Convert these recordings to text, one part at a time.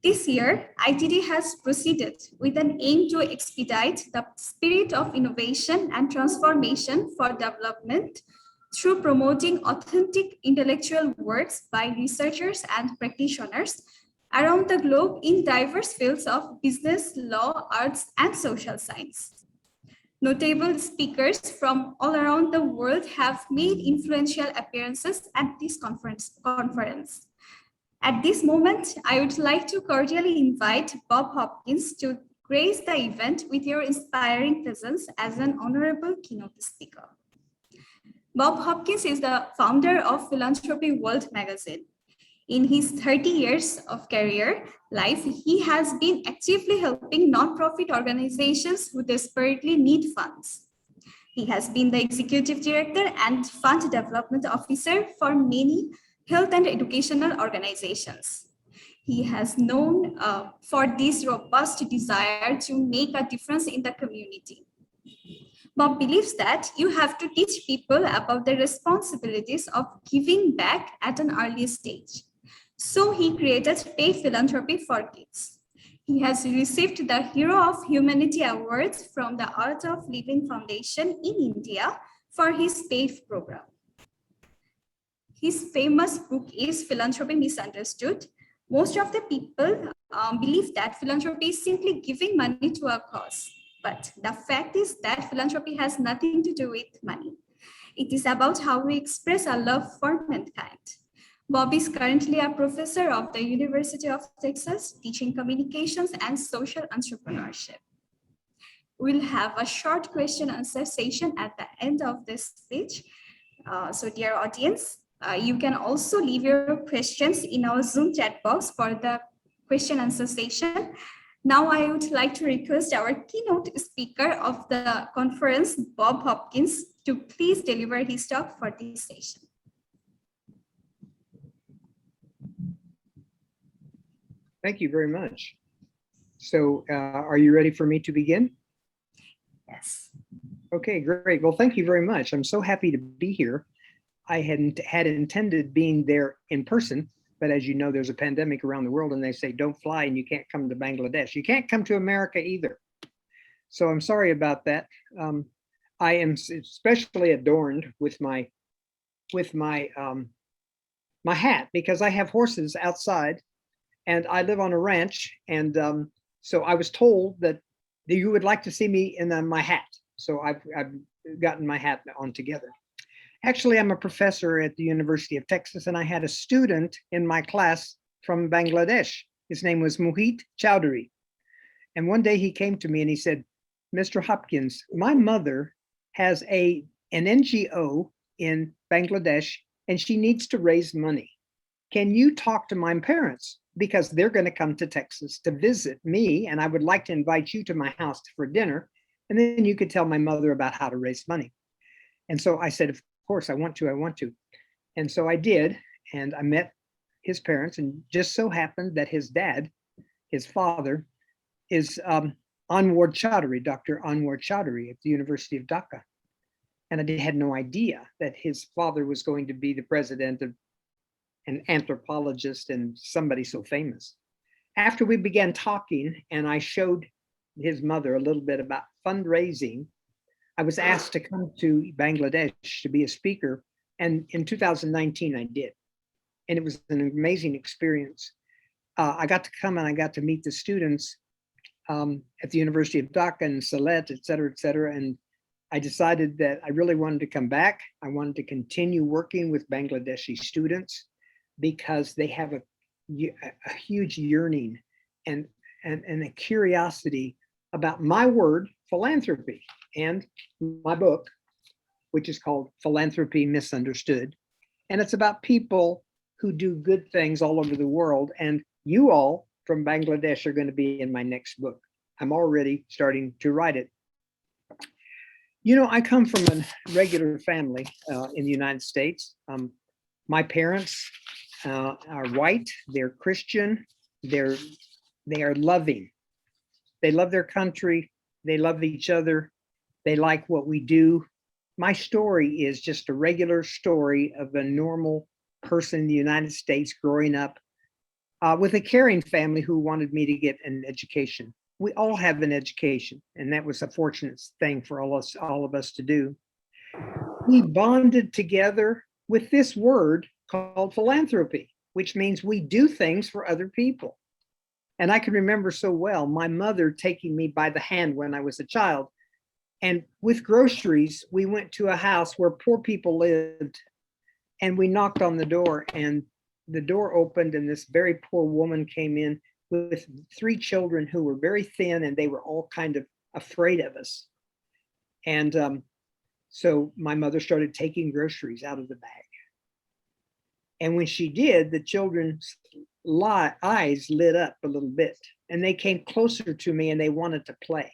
This year, ITD has proceeded with an aim to expedite the spirit of innovation and transformation for development through promoting authentic intellectual works by researchers and practitioners around the globe in diverse fields of business, law, arts, and social science. Notable speakers from all around the world have made influential appearances at this conference. At this moment, I would like to cordially invite Bob Hopkins to grace the event with your inspiring presence as an honorable keynote speaker. Bob Hopkins is the founder of Philanthropy World magazine. In his 30 years of career life, he has been actively helping nonprofit organizations who desperately need funds. He has been the executive director and fund development officer for many health and educational organizations. He has known for this robust desire to make a difference in the community. Bob believes that you have to teach people about the responsibilities of giving back at an early stage. So he created Pay Philanthropy for Kids. He has received the Hero of Humanity Awards from the Art of Living Foundation in India for his PAVE program. His famous book is Philanthropy Misunderstood. Most of the people believe that philanthropy is simply giving money to a cause. But the fact is that philanthropy has nothing to do with money. It is about how we express our love for mankind. Bob is currently a professor of the University of Texas, teaching communications and social entrepreneurship. We'll have a short question answer session at the end of this speech. So dear audience, you can also leave your questions in our Zoom chat box for the question answer session. Now I would like to request our keynote speaker of the conference, Bob Hopkins, to please deliver his talk for this session. Thank you very much. So are you ready for me to begin? Yes. Okay, great. Well, thank you very much. I'm so happy to be here. I had intended being there in person, but as you know, there's a pandemic around the world and they say, don't fly and you can't come to Bangladesh. You can't come to America either. So I'm sorry about that. I am especially adorned with my hat because I have horses outside and I live on a ranch. And so I was told that you would like to see me in my hat. So I've gotten my hat on together. Actually, I'm a professor at the University of Texas, and I had a student in my class from Bangladesh. His name was Mohit Chowdhury. And one day he came to me and he said, Mr. Hopkins, my mother has an NGO in Bangladesh, and she needs to raise money. Can you talk to my parents? Because they're going to come to Texas to visit me, and I would like to invite you to my house for dinner, and then you could tell my mother about how to raise money. And so I said, of course, I want to. And so I did, and I met his parents, and just so happened that his dad, his father, is Anwar Chowdhury, Dr. Anwar Chowdhury at the University of Dhaka. And I had no idea that his father was going to be the president of an anthropologist and somebody so famous. After we began talking and I showed his mother a little bit about fundraising, I was asked to come to Bangladesh to be a speaker. And in 2019, I did. And it was an amazing experience. I got to come and I got to meet the students at the University of Dhaka and Sylhet, et cetera, and I decided that I really wanted to come back. I wanted to continue working with Bangladeshi students because they have a huge yearning and a curiosity about my word, philanthropy, and my book, which is called Philanthropy Misunderstood. And it's about people who do good things all over the world. And you all from Bangladesh are going to be in my next book. I'm already starting to write it. You know, I come from a regular family in the United States. My parents are white, they're Christian, they are loving. They love their country, they love each other, they like what we do. My story is just a regular story of a normal person in the United States growing up with a caring family who wanted me to get an education. We all have an education, and that was a fortunate thing for all of us to do. We bonded together with this word called philanthropy, which means we do things for other people. And I can remember so well my mother taking me by the hand when I was a child. And with groceries, we went to a house where poor people lived, and we knocked on the door, and the door opened, and this very poor woman came in with 3 children who were very thin, and they were all kind of afraid of us. And so my mother started taking groceries out of the bag. And when she did, the children's eyes lit up a little bit, and they came closer to me and they wanted to play.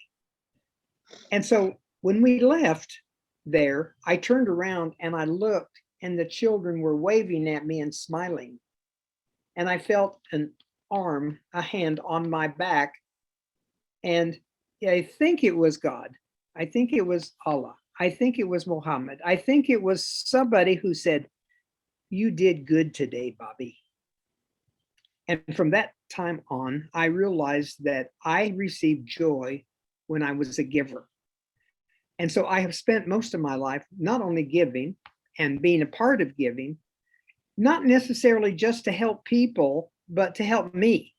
And so when we left there, I turned around and I looked, and the children were waving at me and smiling. And I felt a hand on my back. And I think it was God. I think it was Allah. I think it was Muhammad. I think it was somebody who said, "You did good today, Bobby." And from that time on, I realized that I received joy when I was a giver. And so I have spent most of my life not only giving and being a part of giving, not necessarily just to help people, but to help me,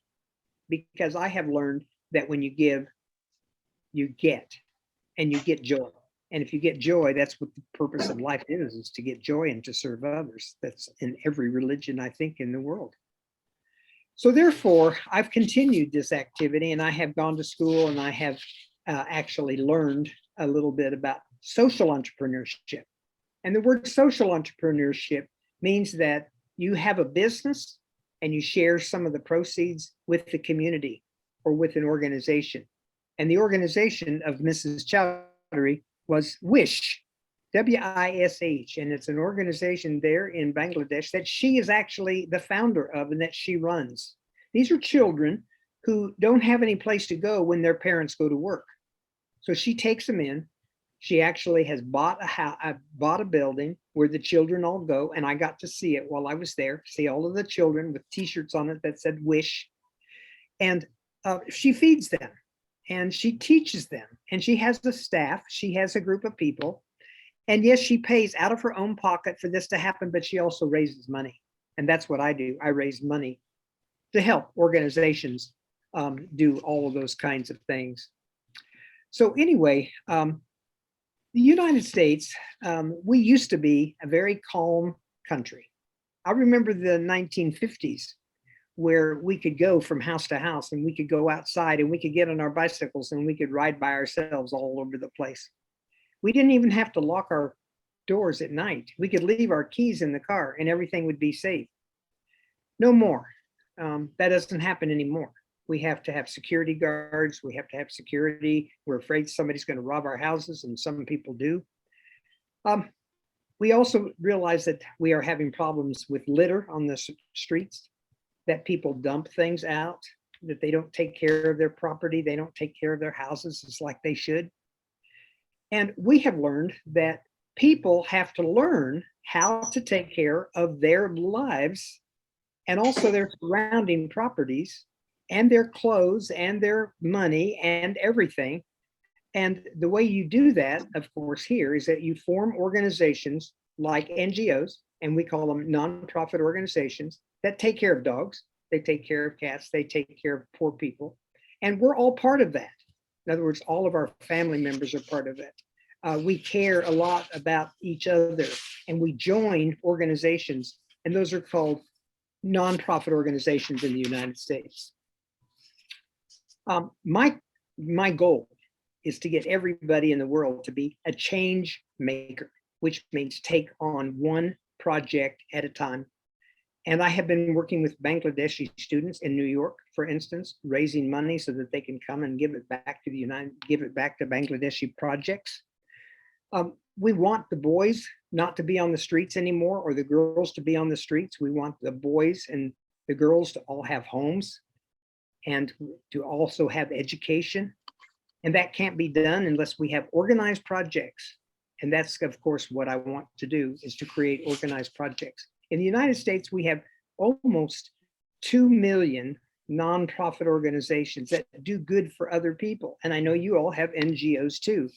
because I have learned that when you give, you get, and you get joy. And if you get joy, that's what the purpose of life is to get joy and to serve others. That's in every religion, I think, in the world. So therefore, I've continued this activity, and I have gone to school, and I have actually learned a little bit about social entrepreneurship. And the word social entrepreneurship means that you have a business and you share some of the proceeds with the community or with an organization. And the organization of Mrs. Chowdhury was WISH, WISH, and it's an organization there in Bangladesh that she is actually the founder of and that she runs. These are children who don't have any place to go when their parents go to work. So she takes them in. She actually has bought a building where the children all go, and I got to see it while I was there, see all of the children with T-shirts on it that said WISH. And she feeds them, and she teaches them, and she has a staff. She has a group of people. And yes, she pays out of her own pocket for this to happen, but she also raises money. And that's what I do. I raise money to help organizations do all of those kinds of things. So anyway, the United States, we used to be a very calm country. I remember the 1950s where we could go from house to house, and we could go outside, and we could get on our bicycles, and we could ride by ourselves all over the place. We didn't even have to lock our doors at night. We could leave our keys in the car and everything would be safe. No more. That doesn't happen anymore. We have to have security guards. We have to have security. We're afraid somebody's going to rob our houses, and some people do. We also realize that we are having problems with litter on the streets, that people dump things out, that they don't take care of their property. They don't take care of their houses as like they should. And we have learned that people have to learn how to take care of their lives and also their surrounding properties and their clothes and their money and everything. And the way you do that, of course, here is that you form organizations like NGOs, and we call them nonprofit organizations that take care of dogs, they take care of cats, they take care of poor people. And we're all part of that. In other words, all of our family members are part of it. We care a lot about each other, and we join organizations, and those are called nonprofit organizations in the United States. My goal is to get everybody in the world to be a change maker, which means take on one project at a time. And I have been working with Bangladeshi students in New York, for instance, raising money so that they can come and give it back to Bangladeshi projects. We want the boys not to be on the streets anymore, or the girls to be on the streets. We want the boys and the girls to all have homes and to also have education. And that can't be done unless we have organized projects. And that's, of course, what I want to do, is to create organized projects. In the United States, we have almost 2 million nonprofit organizations that do good for other people. And I know you all have NGOs too.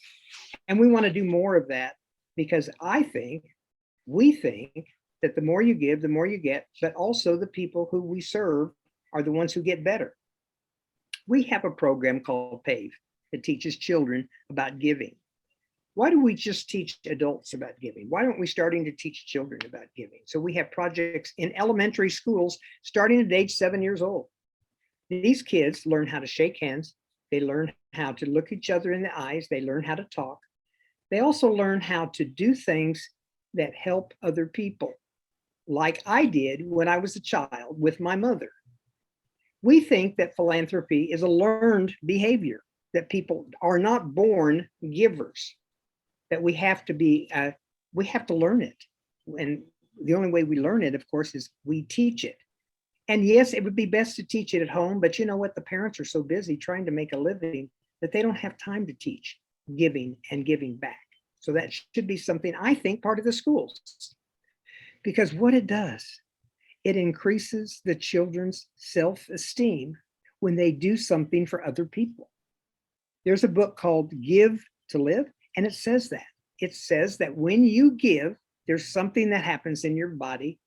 And we want to do more of that because we think that the more you give, the more you get, but also the people who we serve are the ones who get better. We have a program called PAVE that teaches children about giving. Why do we just teach adults about giving? Why aren't we starting to teach children about giving? So we have projects in elementary schools starting at age 7 years old. These kids learn how to shake hands. They learn how to look each other in the eyes. They learn how to talk. They also learn how to do things that help other people, like I did when I was a child with my mother. We think that philanthropy is a learned behavior, that people are not born givers, that we have to learn it. And the only way we learn it, of course, is we teach it. And yes, it would be best to teach it at home, but you know what? The parents are so busy trying to make a living that they don't have time to teach giving and giving back. So that should be something, I think, part of the schools. Because what it does, it increases the children's self-esteem when they do something for other people. There's a book called Give to Live, and it says that. It says that when you give, there's something that happens in your body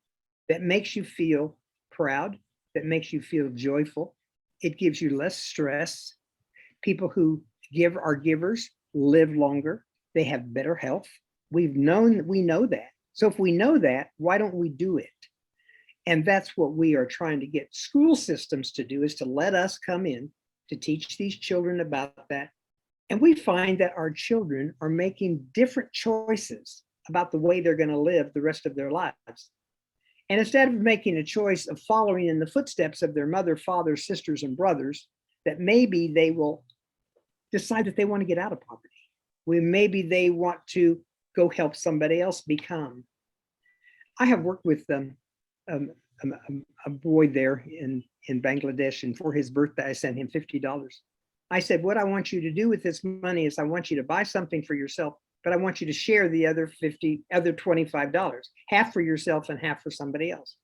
that makes you feel proud, that makes you feel joyful. It gives you less stress. People who are givers live longer. They have better health. We know that. So if we know that, why don't we do it? And that's what we are trying to get school systems to do, is to let us come in to teach these children about that. And we find that our children are making different choices about the way they're going to live the rest of their lives. And instead of making a choice of following in the footsteps of their mother, father, sisters, and brothers, that maybe they will decide that they want to get out of poverty. Maybe they want to go help somebody else become. I have worked with a boy there in Bangladesh, and for his birthday, I sent him $50. I said, what I want you to do with this money is I want you to buy something for yourself, but I want you to share the other $25, half for yourself and half for somebody else.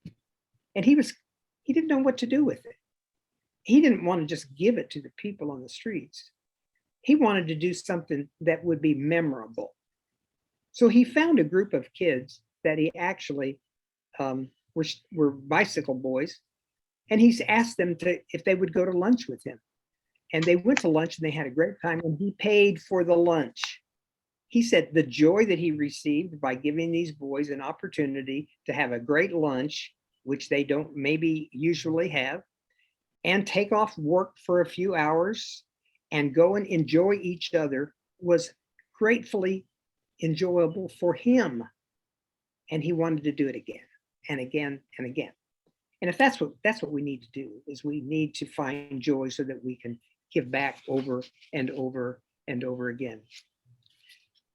And he didn't know what to do with it. He didn't want to just give it to the people on the streets. He wanted to do something that would be memorable. So he found a group of kids that he actually were bicycle boys, and he's asked them if they would go to lunch with him. And they went to lunch and they had a great time, and he paid for the lunch. He said the joy that he received by giving these boys an opportunity to have a great lunch, which they don't maybe usually have, and take off work for a few hours and go and enjoy each other, was gratefully enjoyable for him. And he wanted to do it again and again and again. And if that's what we need to do, is we need to find joy so that we can give back over and over and over again.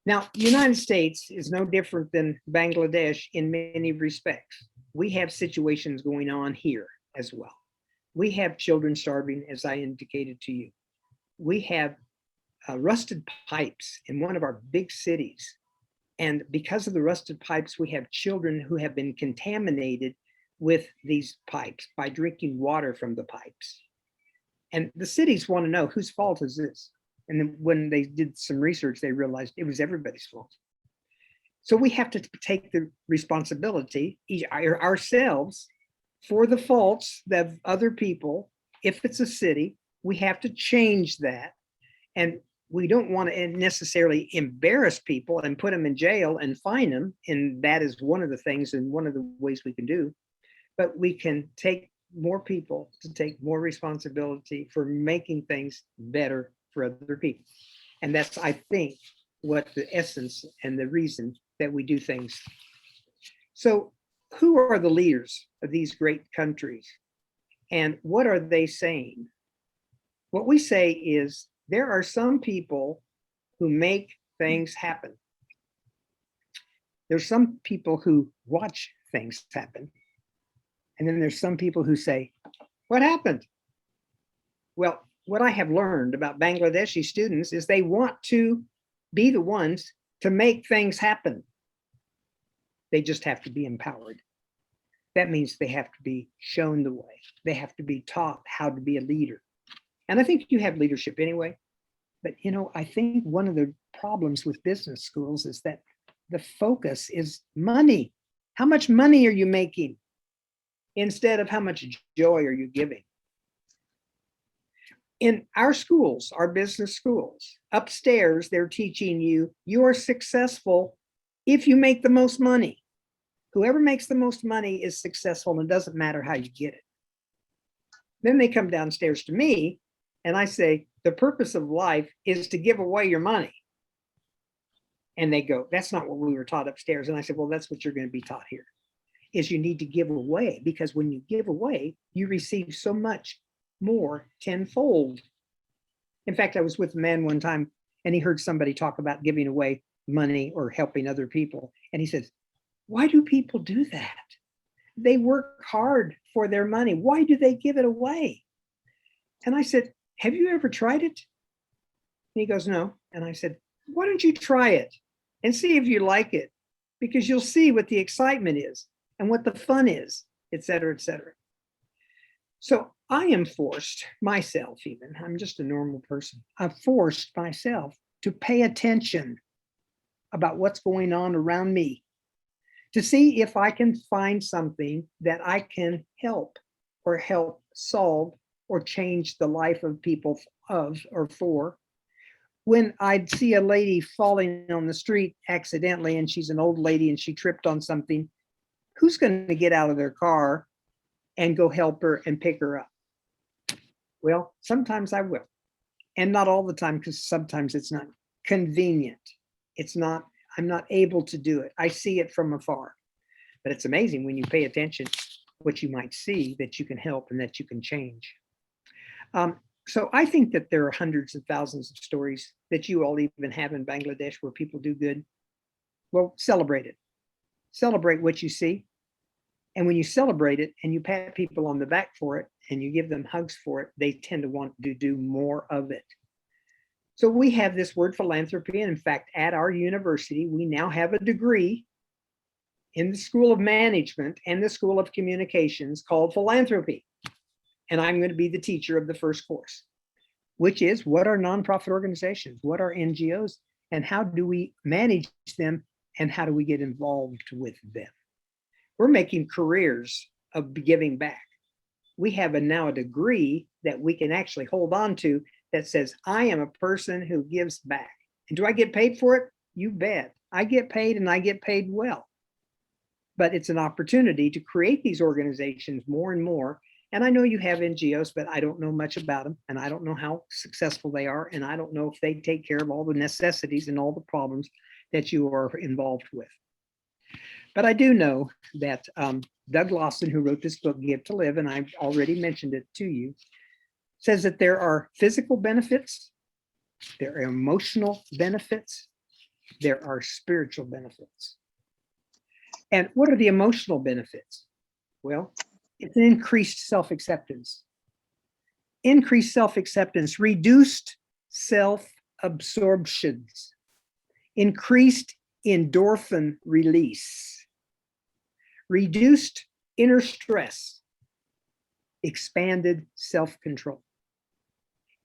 Now, the United States is no different than Bangladesh in many respects. We have situations going on here as well. We have children starving, as I indicated to you. We have rusted pipes in one of our big cities. And because of the rusted pipes, we have children who have been contaminated with these pipes by drinking water from the pipes. And the cities want to know, whose fault is this? And then when they did some research, they realized it was everybody's fault. So we have to take the responsibility ourselves for the faults of other people. If it's a city, we have to change that. And we don't want to necessarily embarrass people and put them in jail and fine them. And that is one of the things and one of the ways we can do. But we can take more people to take more responsibility for making things better for other people. And that's, I think, what the essence and the reason that we do things. So who are the leaders of these great countries? And what are they saying? What we say is, there are some people who make things happen. There's some people who watch things happen. And then there's some people who say, what happened? Well, what I have learned about Bangladeshi students is they want to be the ones to make things happen. They just have to be empowered. That means they have to be shown the way. They have to be taught how to be a leader. And I think you have leadership anyway. But, I think one of the problems with business schools is that the focus is money. How much money are you making instead of how much joy are you giving? In our schools, our business schools, upstairs, they're teaching you are successful if you make the most money. Whoever makes the most money is successful, and it doesn't matter how you get it. Then they come downstairs to me and I say, the purpose of life is to give away your money. And they go, that's not what we were taught upstairs. And I said, well, that's what you're going to be taught here, is you need to give away, because when you give away, you receive so much more tenfold. In fact, I was with a man one time and he heard somebody talk about giving away money or helping other people. And he says, why do people do that? They work hard for their money. Why do they give it away? And I said, have you ever tried it? And he goes, no. And I said, why don't you try it and see if you like it? Because you'll see what the excitement is and what the fun is, et cetera, et cetera. So I am forced myself, even, I'm just a normal person. I've forced myself to pay attention about what's going on around me, to see if I can find something that I can help solve or change the life of people of or for. When I'd see a lady falling on the street accidentally, and she's an old lady and she tripped on something, who's going to get out of their car and go help her and pick her up? Well, sometimes I will. And not all the time, because sometimes it's not convenient. I'm not able to do it. I see it from afar. But it's amazing when you pay attention what you might see, that you can help and that you can change. So I think that there are hundreds of thousands of stories that you all even have in Bangladesh where people do good. Well, celebrate it. Celebrate what you see. And when you celebrate it and you pat people on the back for it and you give them hugs for it, they tend to want to do more of it. So we have this word philanthropy. And in fact, at our university, we now have a degree in the School of Management and the School of Communications called philanthropy. And I'm going to be the teacher of the first course, which is what are nonprofit organizations, what are NGOs, and how do we manage them, and how do we get involved with them? We're making careers of giving back. We have now a degree that we can actually hold on to that says, I am a person who gives back. And do I get paid for it? You bet. I get paid, and I get paid well. But it's an opportunity to create these organizations more and more. And I know you have NGOs, but I don't know much about them. And I don't know how successful they are. And I don't know if they take care of all the necessities and all the problems that you are involved with. But I do know that Doug Lawson, who wrote this book, Give to Live, and I've already mentioned it to you, says that there are physical benefits, there are emotional benefits, there are spiritual benefits. And what are the emotional benefits? Well, it's an increased self-acceptance. Increased self-acceptance, reduced self-absorptions, increased endorphin release, reduced inner stress, expanded self-control,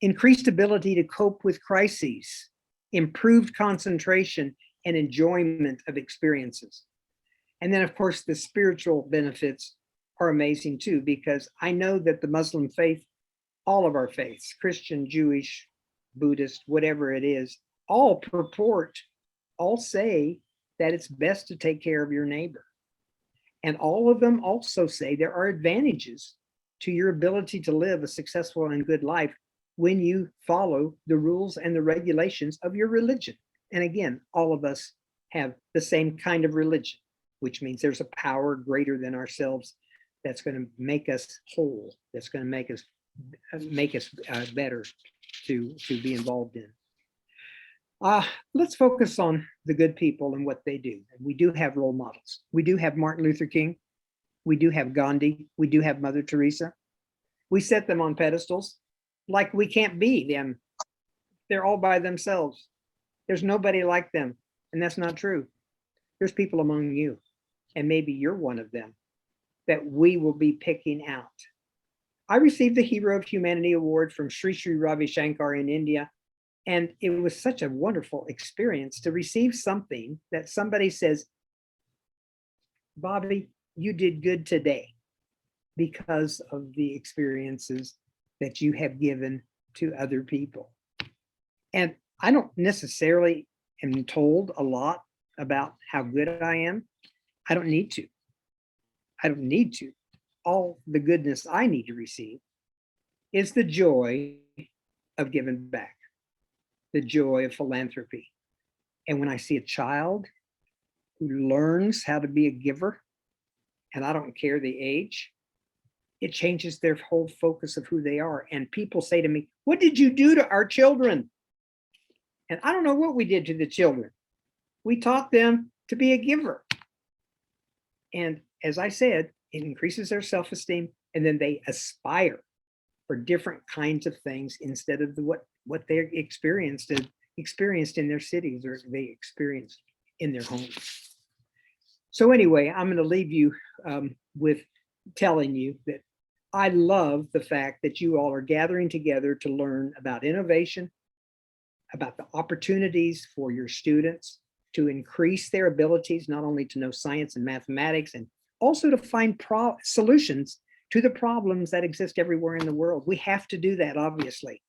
increased ability to cope with crises, improved concentration and enjoyment of experiences. And then, of course, the spiritual benefits are amazing too, because I know that the Muslim faith, all of our faiths, Christian, Jewish, Buddhist, whatever it is, all say that it's best to take care of your neighbor. And all of them also say there are advantages to your ability to live a successful and good life when you follow the rules and the regulations of your religion. And again, all of us have the same kind of religion, which means there's a power greater than ourselves that's going to make us whole, that's going to make us better to be involved in. Let's focus on the good people and what they do. And we do have role models. We do have Martin Luther King. We do have Gandhi. We do have Mother Teresa. We set them on pedestals like we can't be them. They're all by themselves. There's nobody like them. And that's not true. There's people among you. And maybe you're one of them. that we will be picking out. I received the Hero of Humanity Award from Sri Sri Ravi Shankar in India. And it was such a wonderful experience to receive something that somebody says, Bobby, you did good today because of the experiences that you have given to other people. And I don't necessarily am told a lot about how good I am. I don't need to. I don't need to. All the goodness I need to receive is the joy of giving back, the joy of philanthropy. And when I see a child who learns how to be a giver, and I don't care the age, it changes their whole focus of who they are. And people say to me, what did you do to our children? And I don't know what we did to the children. We taught them to be a giver. And as I said, it increases their self-esteem, and then they aspire for different kinds of things instead of what they experienced in their cities or they experienced in their homes. So anyway, I'm going to leave you with telling you that I love the fact that you all are gathering together to learn about innovation, about the opportunities for your students to increase their abilities, not only to know science and mathematics, and also to find solutions to the problems that exist everywhere in the world. We have to do that, obviously.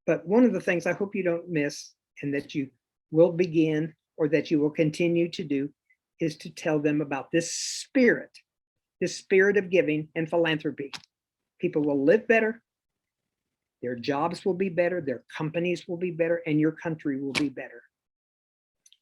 But one of the things I hope you don't miss, and that you will begin or that you will continue to do, is to tell them about this spirit of giving and philanthropy. People will live better, their jobs will be better, their companies will be better, and your country will be better.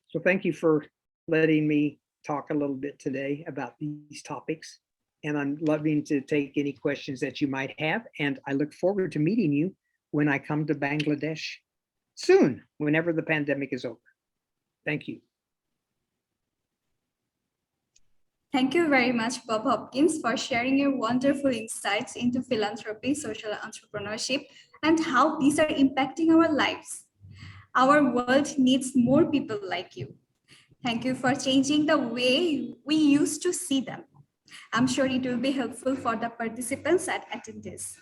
So thank you for letting me talk a little bit today about these topics. And I'm loving to take any questions that you might have. And I look forward to meeting you when I come to Bangladesh soon, whenever the pandemic is over. Thank you. Thank you very much, Bob Hopkins, for sharing your wonderful insights into philanthropy, social entrepreneurship, and how these are impacting our lives. Our world needs more people like you. Thank you for changing the way we used to see them. I'm sure it will be helpful for the participants at attendees.